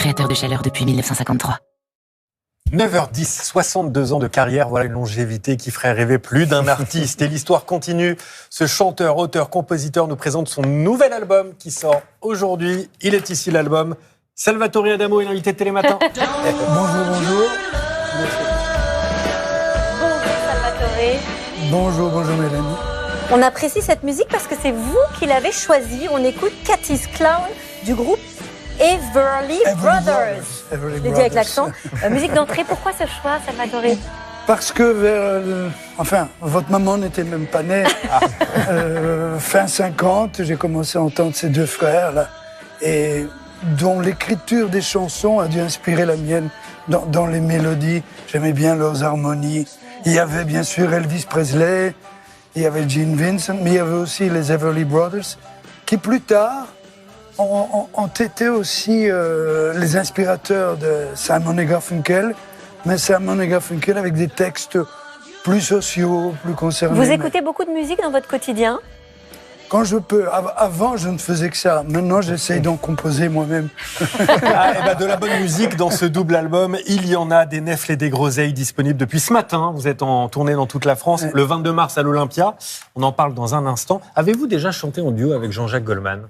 créateur de chaleur depuis 1953. 9h10, 62 ans de carrière, voilà une longévité qui ferait rêver plus d'un artiste. Et l'histoire continue. Ce chanteur, auteur, compositeur nous présente son nouvel album qui sort aujourd'hui. Il est ici l'album. Salvatore Adamo est l'invité de Télématin. Bonjour. Bonjour Salvatore. Bonjour Mélanie. On apprécie cette musique parce que c'est vous qui l'avez choisie. On écoute Cathy's Clown du groupe Everly Brothers. Je l'ai dit avec l'accent. Musique d'entrée, pourquoi ce choix, Salvatore? Parce que votre maman n'était même pas née. Fin 50, j'ai commencé à entendre ces deux frères là, et dont l'écriture des chansons a dû inspirer la mienne dans les mélodies. J'aimais bien leurs harmonies. Il y avait bien sûr Elvis Presley, il y avait Gene Vincent, mais il y avait aussi les Everly Brothers, qui plus tard ont été aussi les inspirateurs de Simon et Garfunkel, mais Simon et Garfunkel avec des textes plus sociaux, plus concernés. Vous écoutez beaucoup de musique dans votre quotidien? Quand je peux. Avant, je ne faisais que ça. Maintenant, j'essaye d'en composer moi-même. De la bonne musique dans ce double album. Il y en a des nefles et des groseilles disponibles depuis ce matin. Vous êtes en tournée dans toute la France. Le 22 mars à l'Olympia. On en parle dans un instant. Avez-vous déjà chanté en duo avec Jean-Jacques Goldman?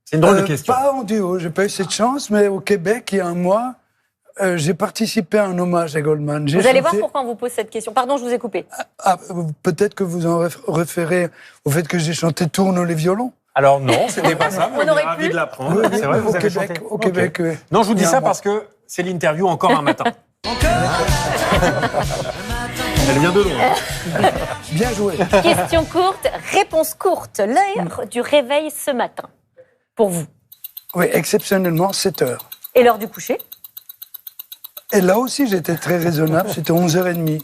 C'est une drôle de question. Pas en duo, j'ai pas eu cette chance, mais au Québec, il y a un mois, j'ai participé à un hommage à Goldman. Vous allez voir pourquoi on vous pose cette question. Pardon, je vous ai coupé. Peut-être que vous en référez au fait que j'ai chanté Tourne les violons. Alors non, c'était pas ça, mais on est aurait ravis pu. de l'apprendre. Oui, C'est vrai, vous au avez Québec, chanté. au Québec, oui. Non, je vous dis Il y a ça un mois. parce que c'est l'interview encore un matin. Elle vient de loin. Bien joué. Question courte, réponse courte. L'heure du réveil ce matin, pour vous. Oui, exceptionnellement, 7 heures. Et l'heure du coucher? Et là aussi, j'étais très raisonnable, c'était 11h30.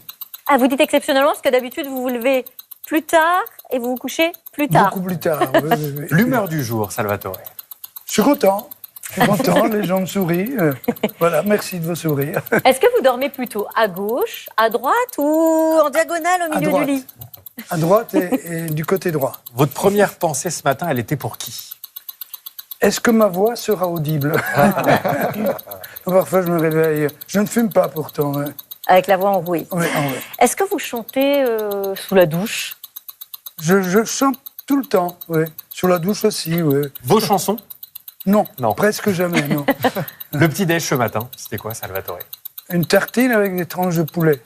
Ah, vous dites exceptionnellement parce que d'habitude, vous vous levez plus tard et vous vous couchez plus tard. Beaucoup plus tard, oui. L'humeur du jour, Salvatore. Je suis content, les gens me sourient. Voilà, merci de vos sourires. Est-ce que vous dormez plutôt à gauche, à droite ou en diagonale au milieu du lit? À droite et du côté droit. Votre première pensée ce matin, elle était pour qui? Est-ce que ma voix sera audible? Parfois, je me réveille. Je ne fume pas pourtant. Avec la voix enrouée. Oui. Est-ce que vous chantez sous la douche? Je chante tout le temps, oui. Sur la douche aussi, oui. Vos chansons? Non, Non. presque jamais, non. Le petit déj ce matin, c'était quoi, Salvatore? Une tartine avec des tranches de poulet.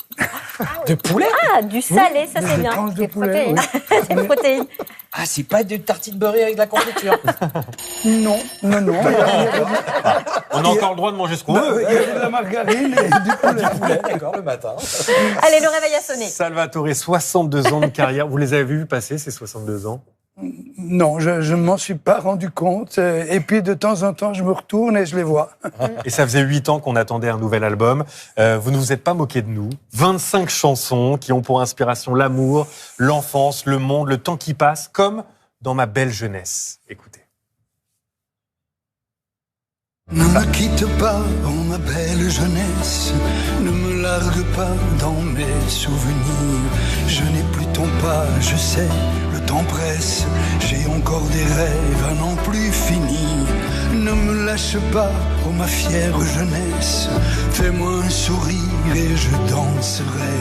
De poulet? Ah, du salé, ça c'est des bien. tranches de Des poulet, protéines. Des protéines. Ah, c'est pas de tartine beurrée avec de la confiture. Non. On a encore le droit de manger ce qu'on veut. Il y avait de la margarine et du poulet. D'accord, le matin. Allez, le réveil a sonné. Salvatore, 62 ans de carrière. Vous les avez vus passer, ces 62 ans? Non, je ne m'en suis pas rendu compte. Et puis, de temps en temps, je me retourne et je les vois. Et ça faisait 8 ans qu'on attendait un nouvel album. Vous ne vous êtes pas moqué de nous. 25 chansons qui ont pour inspiration l'amour, l'enfance, le monde, le temps qui passe, comme dans ma belle jeunesse. Écoutez. Ne me quitte pas, oh ma belle jeunesse, ne me largue pas dans mes souvenirs. Je n'ai plus ton pas, je sais, le temps presse, j'ai encore des rêves à n'en plus finir. Ne me lâche pas, oh ma fière jeunesse, fais-moi un sourire et je danserai.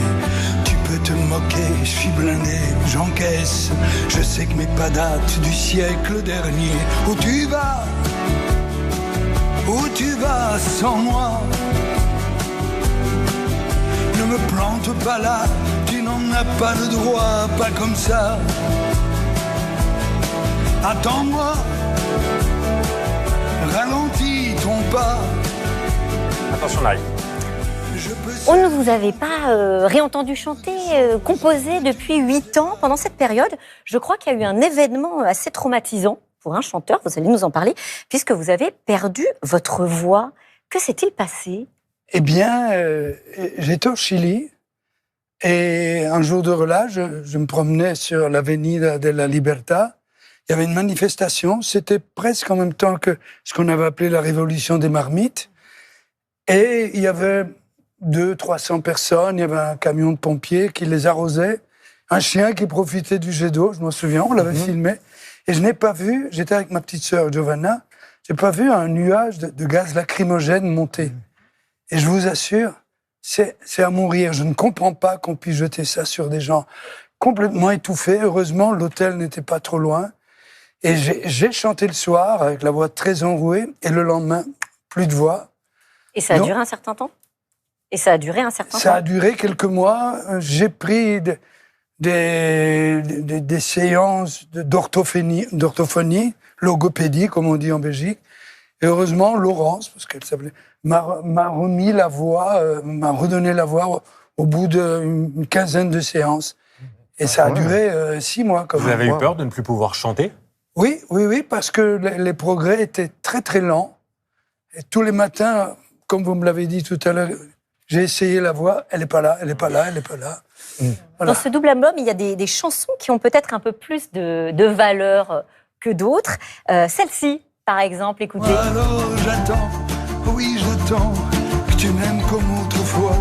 Tu peux te moquer, je suis blindé, j'encaisse, je sais que mes pas datent du siècle dernier. Où tu vas? Où tu vas sans moi? Ne me plante pas là, tu n'en as pas le droit, pas comme ça. Attends-moi, ralentis ton pas. Attention, on arrive. On ne vous avait pas réentendu chanter, composer depuis 8 ans. Pendant cette période, je crois qu'il y a eu un événement assez traumatisant pour un chanteur, vous allez nous en parler, puisque vous avez perdu votre voix. Que s'est-il passé? Eh bien, j'étais au Chili et un jour de relâche, je me promenais sur l'Avenida de la Libertad. Il y avait une manifestation, c'était presque en même temps que ce qu'on avait appelé la révolution des marmites. Et il y avait 200-300 personnes, il y avait un camion de pompiers qui les arrosait, un chien qui profitait du jet d'eau, je m'en souviens, on l'avait filmé. Et je n'ai pas vu, j'étais avec ma petite sœur Giovanna, j'ai pas vu un nuage de gaz lacrymogène monter. Et je vous assure, c'est à mourir. Je ne comprends pas qu'on puisse jeter ça sur des gens complètement étouffés. Heureusement, l'hôtel n'était pas trop loin. Et j'ai chanté le soir avec la voix très enrouée. Et le lendemain, plus de voix. Et ça a duré un certain temps ? Ça a duré quelques mois. J'ai pris des séances d'orthophonie, logopédie, comme on dit en Belgique. Et heureusement, Laurence, parce qu'elle s'appelait, m'a remis la voix, m'a redonné la voix au bout d'une quinzaine de séances. Et ça a duré 6 mois. Vous avez eu peur de ne plus pouvoir chanter ? Oui, parce que les progrès étaient très très lents. Et tous les matins, comme vous me l'avez dit tout à l'heure, j'ai essayé la voix, elle n'est pas là. Voilà. Dans ce double album, il y a des chansons qui ont peut-être un peu plus de valeur que d'autres. Celle-ci, par exemple, écoutez. Alors j'attends que tu m'aimes comme autrefois,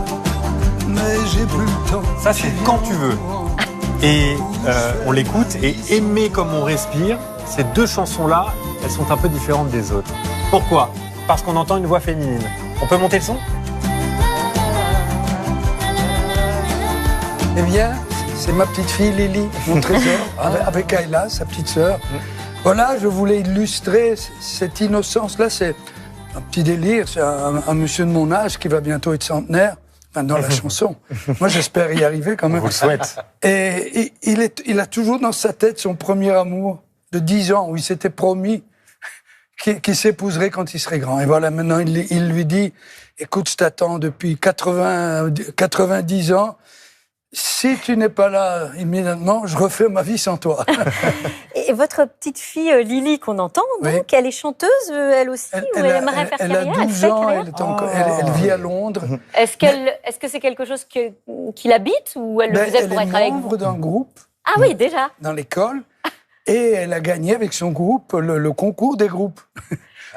mais j'ai plus le temps. Ça, c'est Quand tu veux. Et on l'écoute, et Aimer comme on respire, ces 2 chansons-là, elles sont un peu différentes des autres. Pourquoi ? Parce qu'on entend une voix féminine. On peut monter le son ? Eh bien, c'est ma petite fille Lily, mon trésor, avec Ayla, sa petite sœur. Voilà, je voulais illustrer cette innocence-là. C'est un petit délire. C'est un monsieur de mon âge qui va bientôt être centenaire, dans la chanson. Moi, j'espère y arriver quand même. On vous le souhaite. Et il a toujours dans sa tête son premier amour de 10 ans, où il s'était promis qu'il s'épouserait quand il serait grand. Et voilà, maintenant, il lui dit, écoute, je t'attends depuis 90 ans. Si tu n'es pas là immédiatement, je refais ma vie sans toi. Et votre petite fille Lily qu'on entend, donc, elle est chanteuse, elle aussi, ou elle aimerait faire carrière ? Elle a 12 ans, elle vit à Londres. Est-ce que c'est quelque chose qui l'habite, ou elle le faisait pour être avec vous ? Elle est membre d'un groupe. Ah oui, déjà. Dans l'école. Et elle a gagné avec son groupe le concours des groupes.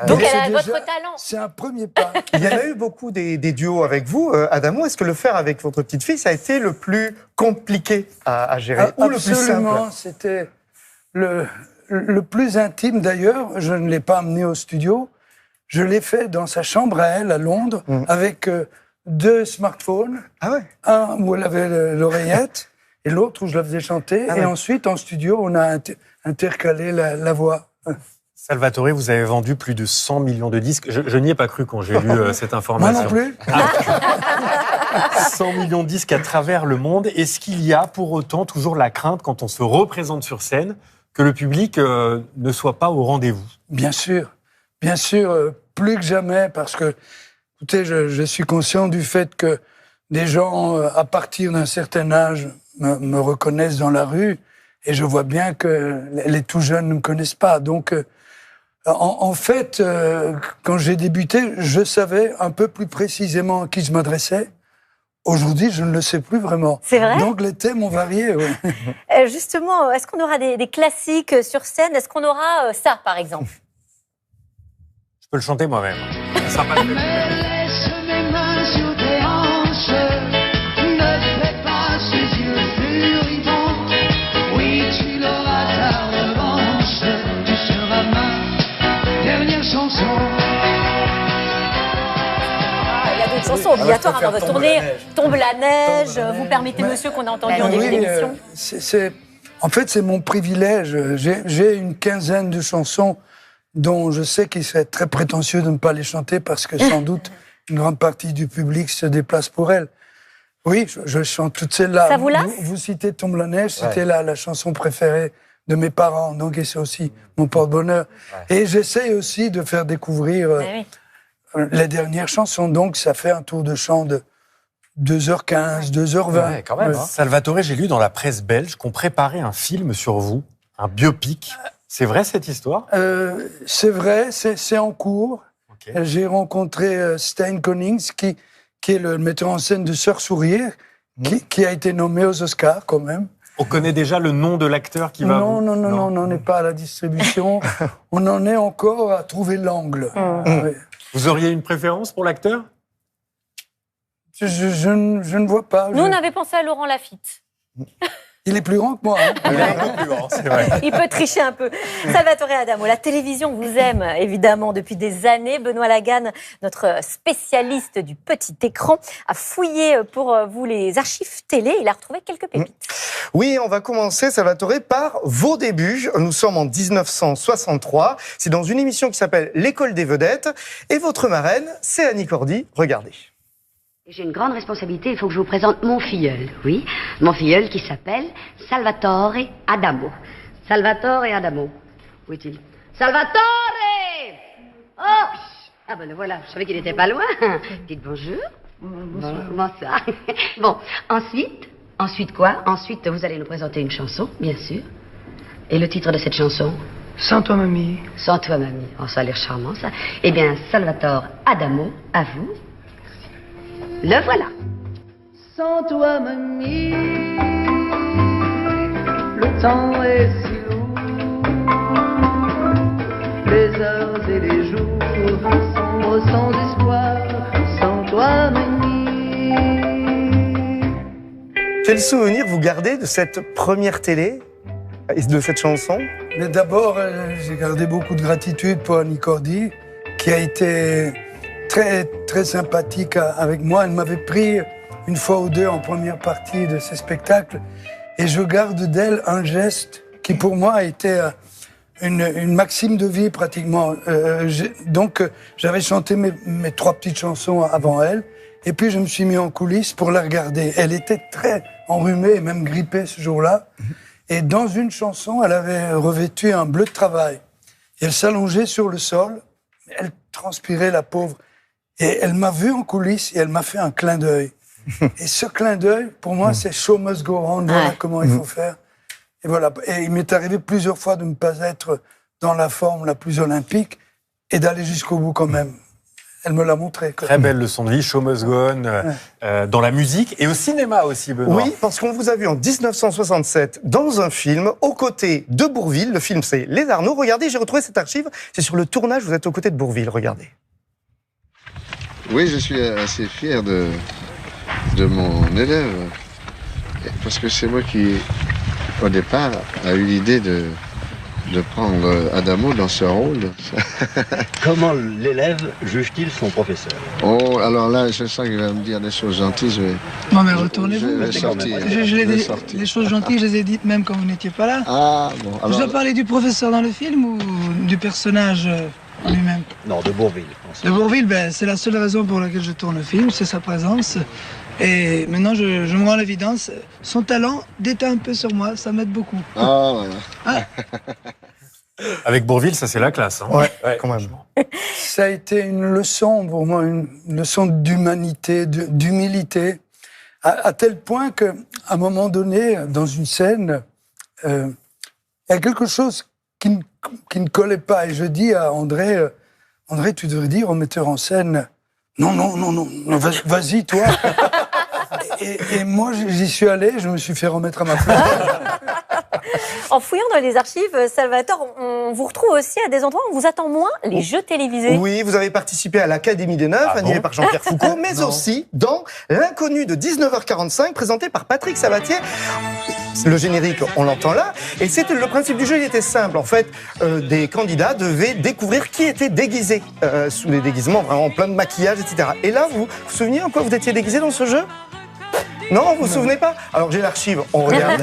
Donc elle a votre talent. C'est un premier pas. Il y en a eu beaucoup des duos avec vous, Adamo. Est-ce que le faire avec votre petite fille, ça a été le plus compliqué à gérer ou le plus simple ? Absolument, c'était le plus intime d'ailleurs. Je ne l'ai pas amené au studio. Je l'ai fait dans sa chambre à elle, à Londres, avec 2 smartphones. Ah ouais. Un où elle avait l'oreillette et l'autre où je la faisais chanter. Et ensuite, en studio, on a intercalé la voix. Salvatore, vous avez vendu plus de 100 millions de disques. Je n'y ai pas cru quand j'ai lu cette information. Moi non plus. 100 millions de disques à travers le monde. Est-ce qu'il y a pour autant toujours la crainte, quand on se représente sur scène, que le public ne soit pas au rendez-vous ? Bien sûr, plus que jamais, parce que, écoutez, je suis conscient du fait que des gens, à partir d'un certain âge, me reconnaissent dans la rue, et je vois bien que les tout jeunes ne me connaissent pas. Donc, en fait, quand j'ai débuté, je savais un peu plus précisément à qui je m'adressais. Aujourd'hui, je ne le sais plus vraiment. C'est vrai ? Donc, les thèmes ont varié, oui. Justement, est-ce qu'on aura des classiques sur scène ? Est-ce qu'on aura ça, par exemple ? Je peux le chanter moi-même. Ça sera pas le même. Chanson obligatoire avant de tourner. Tombe la neige, vous permettez, monsieur, qu'on a entendu en début d'émission. En fait, c'est mon privilège. J'ai une quinzaine de chansons dont je sais qu'il serait très prétentieux de ne pas les chanter parce que sans doute une grande partie du public se déplace pour elles. Oui, je chante toutes celles-là. Ça vous lasse ? Vous citez Tombe la neige, c'était la chanson préférée de mes parents, donc et c'est aussi mon porte-bonheur. Et j'essaye aussi de faire découvrir les dernières chansons, donc ça fait un tour de chant de 2h15, 2h20. Ouais, quand même. Salvatore, j'ai lu dans la presse belge qu'on préparait un film sur vous, un biopic. C'est vrai cette histoire ? C'est vrai, c'est en cours. Okay. J'ai rencontré Stijn Konings, qui est le metteur en scène de Sœurs Sourire, qui a été nommé aux Oscars quand même. On connaît déjà le nom de l'acteur qui va... Non, on n'en est pas à la distribution. On en est encore à trouver l'angle. Oui. Vous auriez une préférence pour l'acteur ? Je ne vois pas. Nous, on avait pensé à Laurent Lafitte. Il est plus grand que moi. Hein. Il est un peu plus grand, c'est vrai. Il peut tricher un peu. Salvatore Adamo, la télévision vous aime évidemment depuis des années. Benoît Laganne, notre spécialiste du petit écran, a fouillé pour vous les archives télé. Il a retrouvé quelques pépites. Oui, on va commencer, Salvatore, par vos débuts. Nous sommes en 1963. C'est dans une émission qui s'appelle L'école des vedettes. Et votre marraine, c'est Annie Cordy. Regardez. J'ai une grande responsabilité, il faut que je vous présente mon filleul, oui. Mon filleul qui s'appelle Salvatore Adamo. Salvatore Adamo. Où est-il? Salvatore! Oh! Ah ben le voilà, je savais qu'il n'était pas loin. Dites bonjour. Bonsoir. Bon, ensuite quoi? Ensuite, vous allez nous présenter une chanson, bien sûr. Et le titre de cette chanson? Sans toi, mamie. Sans toi, mamie. Oh, ça a l'air charmant, ça. Eh bien, Salvatore Adamo, à vous. Le voilà. Sans toi, mamie, le temps est si lourd. Les heures et les jours sombres sans espoir. Sans toi, mamie. Quel souvenir vous gardez de cette première télé et de cette chanson? Mais d'abord, j'ai gardé beaucoup de gratitude pour Annie Cordy, qui a été très, très sympathique avec moi. Elle m'avait pris une fois ou deux en première partie de ces spectacles. Et je garde d'elle un geste qui, pour moi, a été une maxime de vie, pratiquement. Donc, j'avais chanté mes 3 petites chansons avant elle. Et puis, je me suis mis en coulisses pour la regarder. Elle était très enrhumée et même grippée ce jour-là. Et dans une chanson, elle avait revêtu un bleu de travail. Et elle s'allongeait sur le sol. Elle transpirait, la pauvre. Et elle m'a vu en coulisses et elle m'a fait un clin d'œil. Et ce clin d'œil, pour moi, c'est show must go on. Voilà comment il faut faire. Et voilà. Et il m'est arrivé plusieurs fois de ne pas être dans la forme la plus olympique et d'aller jusqu'au bout quand même. Elle me l'a montré. Très belle leçon de vie, show must go on, dans la musique et au cinéma aussi, Benoît. Oui, parce qu'on vous a vu en 1967 dans un film aux côtés de Bourvil. Le film, c'est Les Arnaud. Regardez, j'ai retrouvé cette archive. C'est sur le tournage, vous êtes aux côtés de Bourvil. Regardez. Oui, je suis assez fier de mon élève, parce que c'est moi qui, au départ, a eu l'idée de prendre Adamo dans ce rôle. Comment l'élève juge-t-il son professeur? Oh, alors là, je sens qu'il va me dire des choses gentilles, je vais... Non mais retournez-vous. Je vais sortir. Les choses gentilles, je les ai dites même quand vous n'étiez pas là. Ah, bon, alors... Vous avez parlé du professeur dans le film ou du personnage lui-même? Non, de Bourvil. De Bourvil, ben, c'est la seule raison pour laquelle je tourne le film, c'est sa présence. Et maintenant, je me rends à l'évidence, son talent déteint un peu sur moi, ça m'aide beaucoup. Ah, voilà. Avec Bourvil, ça c'est la classe. Hein. Ouais, quand même. Ça a été une leçon pour moi, une leçon d'humanité, d'humilité, à tel point qu'à un moment donné, dans une scène, il y a quelque chose qui ne collait pas. Et je dis à André, André, tu devrais dire au metteur en scène, non, vas-y, toi. et moi, j'y suis allé, je me suis fait remettre à ma place. En fouillant dans les archives, Salvatore, on vous retrouve aussi à des endroits où on vous attend moins, les jeux télévisés. Oui, vous avez participé à l'Académie des Neufs, animée par Jean-Pierre Foucault, mais aussi dans L'Inconnu de 19h45, présenté par Patrick Sabatier. Le générique, on l'entend là. Et c'était le principe du jeu, il était simple. En fait, des candidats devaient découvrir qui était déguisé, sous des déguisements vraiment plein de maquillage, etc. Et là, vous vous souvenez en quoi vous étiez déguisé dans ce jeu? Non, vous vous souvenez pas? Alors j'ai l'archive, on regarde.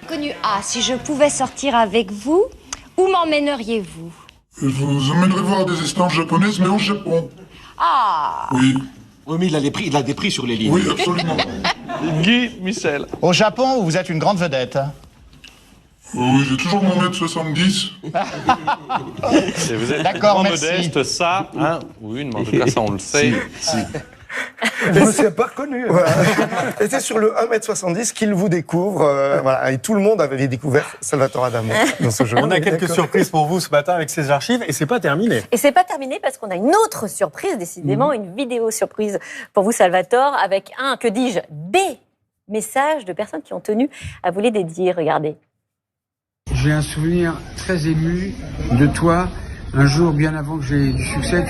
Connu A, si je pouvais sortir avec vous, où m'emmèneriez-vous? Je vous emmènerai voir des estampes japonaises, mais au Japon. Ah! Oui. Oui, mais il a des prix sur les lignes. Oui, absolument. Guy Michel. Au Japon, vous êtes une grande vedette. Oui, j'ai toujours mon mètre 70. Et vous êtes d'accord, merci. Modeste, ça, hein? Oui, mais en tout cas, ça, on le sait. Si. Je ne s'est pas reconnu. Voilà. C'était sur le 1m70 qu'il vous découvre. Voilà. Et tout le monde avait découvert Salvatore Adamo dans ce jeu. On a quelques surprises pour vous ce matin avec ces archives et c'est pas terminé. Et c'est pas terminé parce qu'on a une autre surprise, décidément, une vidéo surprise pour vous, Salvatore, avec des messages de personnes qui ont tenu à vous les dédier. Regardez. J'ai un souvenir très ému de toi. Un jour, bien avant que j'ai du succès,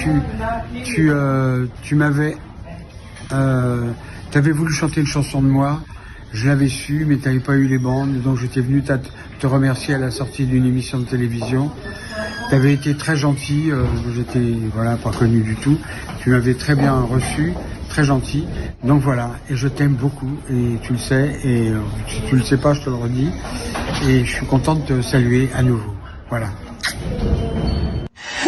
tu m'avais... t'avais voulu chanter une chanson de moi Je l'avais su, mais tu n'avais pas eu les bandes, donc j'étais venu te remercier à la sortie d'une émission de télévision. Tu avais été très gentil, j'étais pas connu du tout. Tu m'avais très bien reçu, très gentil. Donc voilà, et je t'aime beaucoup, et tu le sais, et si tu le sais pas, je te le redis. Et je suis content de te saluer à nouveau. Voilà.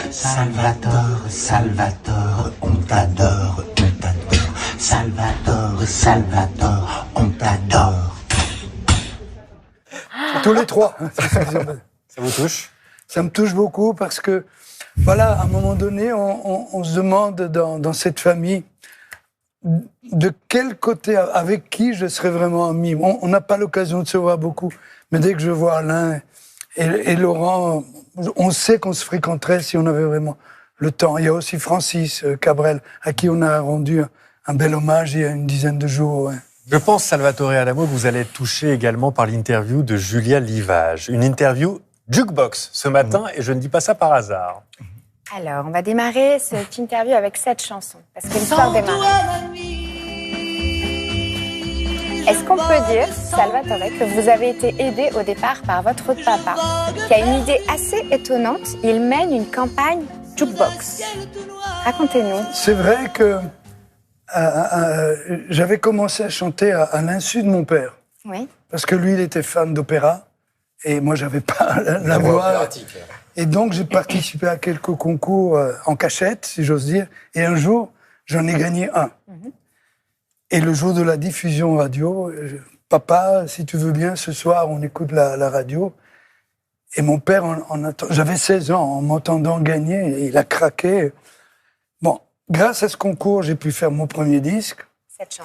Salvatore, Salvatore, on t'adore, on t'adore. Salvatore, Salvatore, on t'adore. Tous les trois. Ça vous touche? Ça me touche beaucoup parce que, voilà, à un moment donné, on se demande dans cette famille de quel côté, avec qui je serais vraiment ami. On n'a pas l'occasion de se voir beaucoup, mais dès que je vois Alain et Laurent, on sait qu'on se fréquenterait si on avait vraiment le temps. Il y a aussi Francis Cabrel, à qui on a rendu un bel hommage il y a une dizaine de jours. Ouais. Je pense, Salvatore Adamo, que vous allez être touché également par l'interview de Julia Livage. Une interview jukebox ce matin, et je ne dis pas ça par hasard. Alors, on va démarrer cette interview avec cette chanson, parce que l'histoire démarre. Est-ce qu'on peut dire, Salvatore, que vous avez été aidé au départ par votre papa, qui a une idée assez étonnante? Il mène une campagne jukebox. Racontez-nous. C'est vrai que j'avais commencé à chanter à l'insu de mon père. Oui. Parce que lui, il était fan d'opéra, et moi, j'avais pas la voix. Et donc, j'ai participé à quelques concours en cachette, si j'ose dire. Et un jour, j'en ai gagné un. Et le jour de la diffusion radio, papa, si tu veux bien, ce soir, on écoute la radio. Et mon père, j'avais 16 ans, en m'entendant gagner, il a craqué. Bon, grâce à ce concours, j'ai pu faire mon premier disque,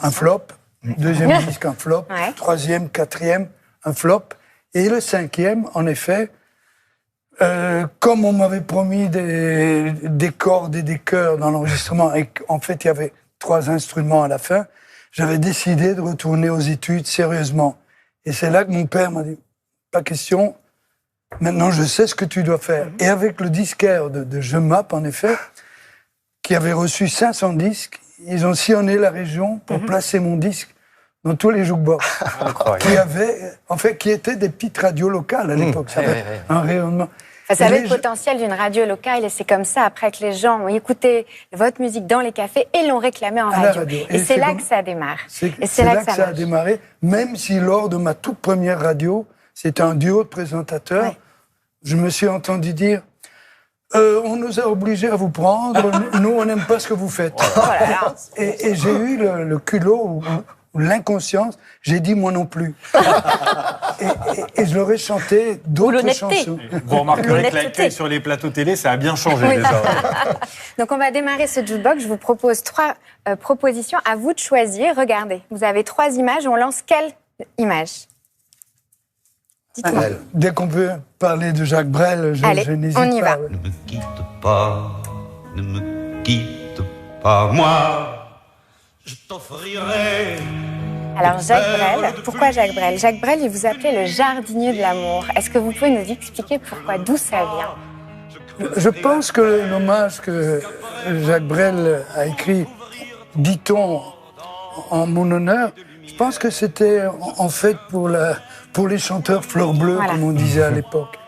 un flop. Deuxième disque, un flop. Ouais. Troisième, quatrième, un flop. Et le cinquième, en effet, comme on m'avait promis des cordes et des chœurs dans l'enregistrement, et qu'en fait, il y avait 3 instruments à la fin, j'avais décidé de retourner aux études sérieusement. Et c'est là que mon père m'a dit, pas question, maintenant je sais ce que tu dois faire. Et avec le disquaire de Je Map, en effet, qui avait reçu 500 disques, ils ont sillonné la région pour placer mon disque dans tous les jukebox. Qui étaient des petites radios locales à l'époque. Ça avait un rayonnement. Ça avait le potentiel d'une radio locale, et c'est comme ça, après que les gens ont écouté votre musique dans les cafés et l'ont réclamée en radio. Et c'est là que ça démarre. C'est là que ça a démarré, même si lors de ma toute première radio, c'était un duo de présentateurs, je me suis entendu dire on nous a obligés à vous prendre, nous on n'aime pas ce que vous faites. Et j'ai eu le culot ou l'inconscience, j'ai dit moi non plus. et je leur ai chanté d'autres chansons. Vous remarquerez que l'accueil sur les plateaux télé, ça a bien changé déjà. Donc on va démarrer ce jukebox. Je vous propose 3 propositions. À vous de choisir. Regardez, vous avez 3 images. On lance quelle image? Dites-moi. Dès qu'on peut parler de Jacques Brel, je n'hésite pas. On y va. Ne me quitte pas, ne me quitte pas, moi. Je t'offrirai. Alors Jacques Brel, pourquoi Jacques Brel? Jacques Brel, il vous appelait le jardinier de l'amour. Est-ce que vous pouvez nous expliquer pourquoi, d'où ça vient? Je pense que l'hommage que Jacques Brel a écrit, dit-on, en mon honneur, je pense que c'était en fait pour les chanteurs fleurs bleues, comme on disait à l'époque.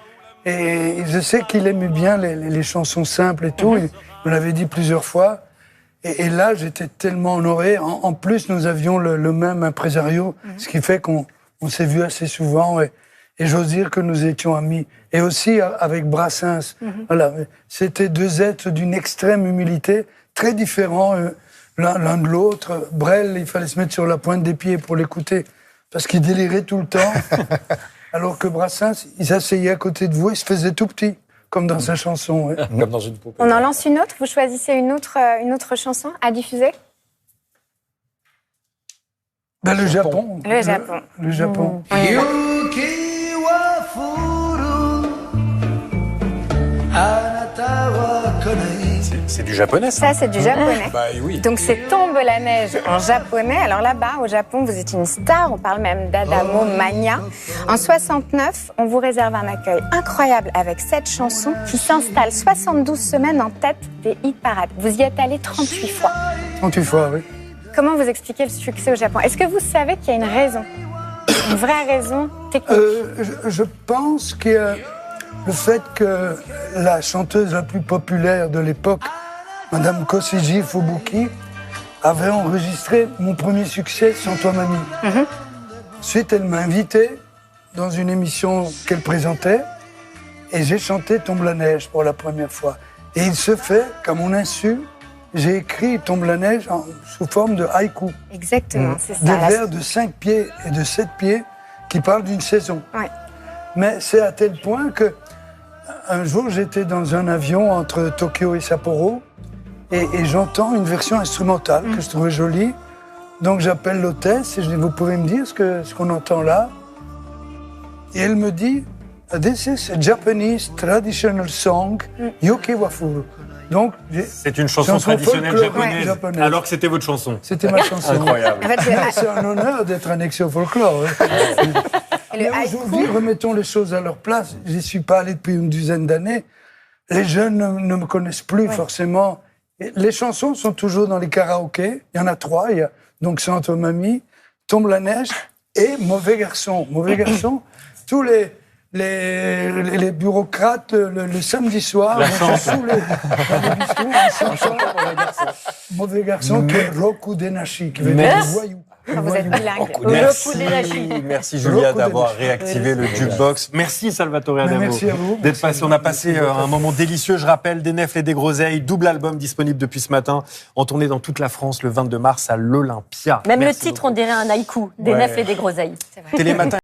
Et je sais qu'il aimait bien les chansons simples et tout, il me l'avait dit plusieurs fois. Et là, j'étais tellement honoré. En plus, nous avions le même impresario, ce qui fait qu'on s'est vu assez souvent. Et j'ose dire que nous étions amis. Et aussi avec Brassens. Voilà, c'était 2 êtres d'une extrême humilité, très différents l'un de l'autre. Brel, il fallait se mettre sur la pointe des pieds pour l'écouter, parce qu'il délirait tout le temps. Alors que Brassens, il s'asseyait à côté de vous et se faisait tout petit. Comme dans sa chanson. Comme dans une poupée. On en lance une autre? Vous choisissez une autre chanson à diffuser? Le Japon. Le Japon. Le Japon. C'est du japonais, ça? Ça, c'est du japonais. Bah oui. Donc, c'est Tombe la neige en japonais. Alors là-bas, au Japon, vous êtes une star. On parle même d'Adamo Mania. En 69, on vous réserve un accueil incroyable avec cette chanson qui s'installe 72 semaines en tête des hit-parades. Vous y êtes allé 38 fois. 38 fois, oui. Comment vous expliquez le succès au Japon? Est-ce que vous savez qu'il y a une raison Une vraie raison technique. Je pense que le fait que la chanteuse la plus populaire de l'époque, Madame Kosiji Fubuki, avait enregistré mon premier succès, Sans toi mamie. Ensuite, elle m'a invité dans une émission qu'elle présentait et j'ai chanté Tombe la neige pour la première fois. Et il se fait qu'à mon insu, j'ai écrit Tombe la neige sous forme de haïku. Exactement, c'est ça. Des vers de 5 pieds et de 7 pieds qui parlent d'une saison. Ouais. Mais c'est à tel point que un jour, j'étais dans un avion entre Tokyo et Sapporo et j'entends une version instrumentale que je trouvais jolie. Donc j'appelle l'hôtesse et je dis, vous pouvez me dire ce qu'on entend là? Et elle me dit, this is a Japanese traditional song, Yuki Wafuru. Donc, c'est une chanson traditionnelle japonaise, alors que c'était votre chanson. C'était ma chanson. Incroyable. En fait, c'est un honneur d'être annexé au folklore. Mais aujourd'hui, remettons les choses à leur place. Je n'y suis pas allé depuis une dizaine d'années. Les jeunes ne me connaissent plus forcément. Et les chansons sont toujours dans les karaokés. Il y en a 3. Il y a donc Sans toi mamie, Tombe la neige et Mauvais garçon. Mauvais garçon, tous les bureaucrates, le samedi soir, vont sous les biscuits, Mauvais garçon, qui est Roku Denashi, qui veut dire voyou. Vous êtes bilingue. Merci Julia d'avoir réactivé le jukebox. Merci Salvatore Adamo merci à vous. d'être passé. On a passé un moment délicieux. Je rappelle, Des Nèfles et des Groseilles, double album disponible depuis ce matin, en tournée dans toute la France le 22 mars à l'Olympia. Même merci le titre, beaucoup. On dirait un haïku, Des Nèfles et des Groseilles. Télématin.